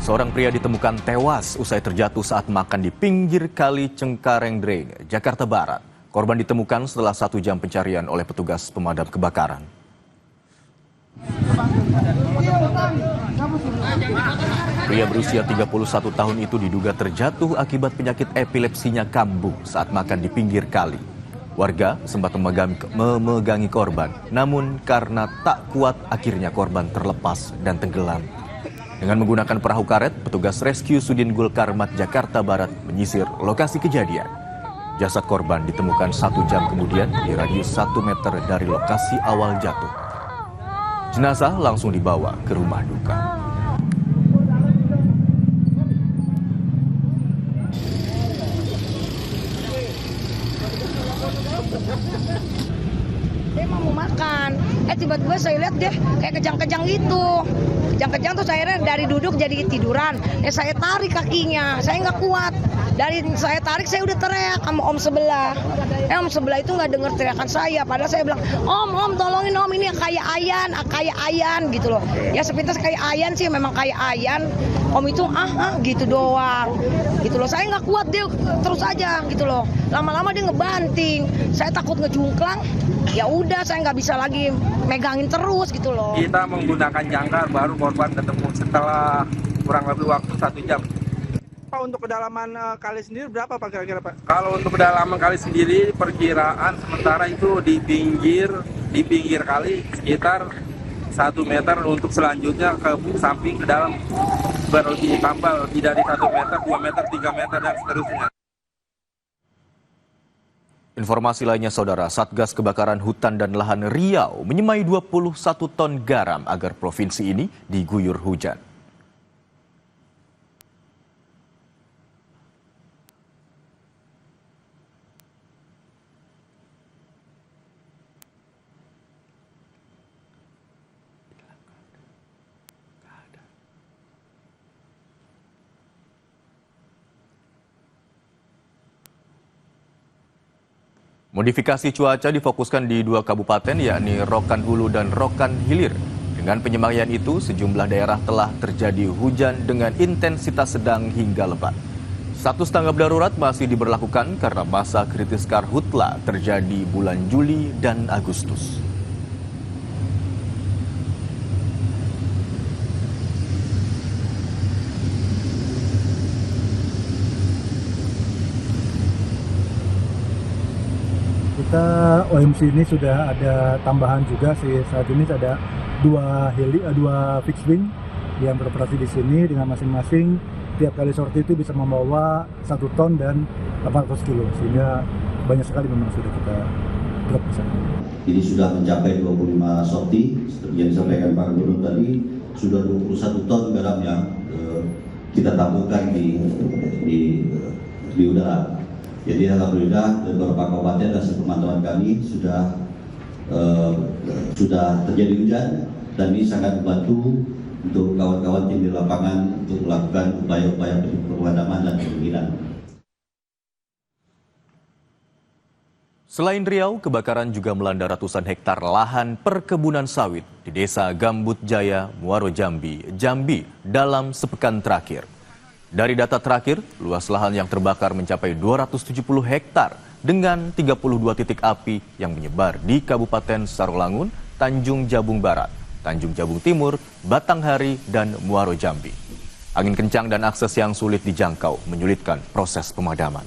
Seorang pria ditemukan tewas usai terjatuh saat makan di pinggir kali Cengkareng, Jakarta Barat. Korban ditemukan setelah 1 jam pencarian oleh petugas pemadam kebakaran. Pria berusia 31 tahun itu diduga terjatuh akibat penyakit epilepsinya kambuh saat makan di pinggir kali. Warga sempat memegangi korban, namun karena tak kuat akhirnya korban terlepas dan tenggelam. Dengan menggunakan perahu karet, petugas rescue Sudin Gul Karmat Jakarta Barat menyisir lokasi kejadian. Jasad korban ditemukan 1 jam kemudian di radius 1 meter dari lokasi awal jatuh. Jenazah langsung dibawa ke rumah duka. Dia mau makan, tiba-tiba saya lihat dia kayak kejang-kejang gitu. Kejang-kejang tuh saya dari duduk jadi tiduran. Saya tarik kakinya, saya nggak kuat. Dari saya tarik saya udah teriak sama om sebelah. Om sebelah itu nggak dengar teriakan saya. Padahal saya bilang, om tolongin om, ini kayak ayan gitu loh. Ya sepintas kayak ayan sih, memang kayak ayan. Om itu gitu doang. Gitu loh, saya nggak kuat dia terus aja gitu loh. Lama-lama dia ngebanting. Saya takut ngejungklang. Ya udah, saya nggak bisa lagi megangin terus gitu loh. Kita menggunakan jangkar, baru korban ketemu setelah kurang lebih waktu 1 jam. Pak, untuk kedalaman kali sendiri berapa Pak kira-kira Pak? Kalau untuk kedalaman kali sendiri perkiraan sementara itu di pinggir kali sekitar 1 meter, untuk selanjutnya ke samping ke dalam berarti tambah lebih dari 1 meter, 2 meter, 3 meter dan seterusnya. Informasi lainnya saudara, Satgas Kebakaran Hutan dan Lahan Riau menyemai 21 ton garam agar provinsi ini diguyur hujan. Modifikasi cuaca difokuskan di 2 kabupaten yakni Rokan Hulu dan Rokan Hilir. Dengan penyemaian itu, sejumlah daerah telah terjadi hujan dengan intensitas sedang hingga lebat. Status tanggap darurat masih diberlakukan karena masa kritis karhutla terjadi bulan Juli dan Agustus. Kita OMC ini sudah ada tambahan juga sih. Saat ini ada 2 fixed wing yang beroperasi di sini dengan masing-masing tiap kali sorti itu bisa membawa 1 ton dan 800 kilo, sehingga banyak sekali memang sudah kita drop di sana. Ini sudah mencapai 25 sorti, seperti yang disampaikan Pak Gubernur tadi, sudah 21 ton garam yang kita tabungkan di udara. Jadi alhamdulillah beberapa kabupaten dan sepemantauan kami sudah terjadi hujan, dan ini sangat membantu untuk kawan-kawan tim di lapangan untuk melakukan upaya-upaya pemadaman dan pendinginan. Selain Riau, kebakaran juga melanda ratusan hektar lahan perkebunan sawit di Desa Gambut Jaya, Muaro Jambi dalam sepekan terakhir. Dari data terakhir, luas lahan yang terbakar mencapai 270 hektar dengan 32 titik api yang menyebar di Kabupaten Sarolangun, Tanjung Jabung Barat, Tanjung Jabung Timur, Batanghari, dan Muaro Jambi. Angin kencang dan akses yang sulit dijangkau menyulitkan proses pemadaman.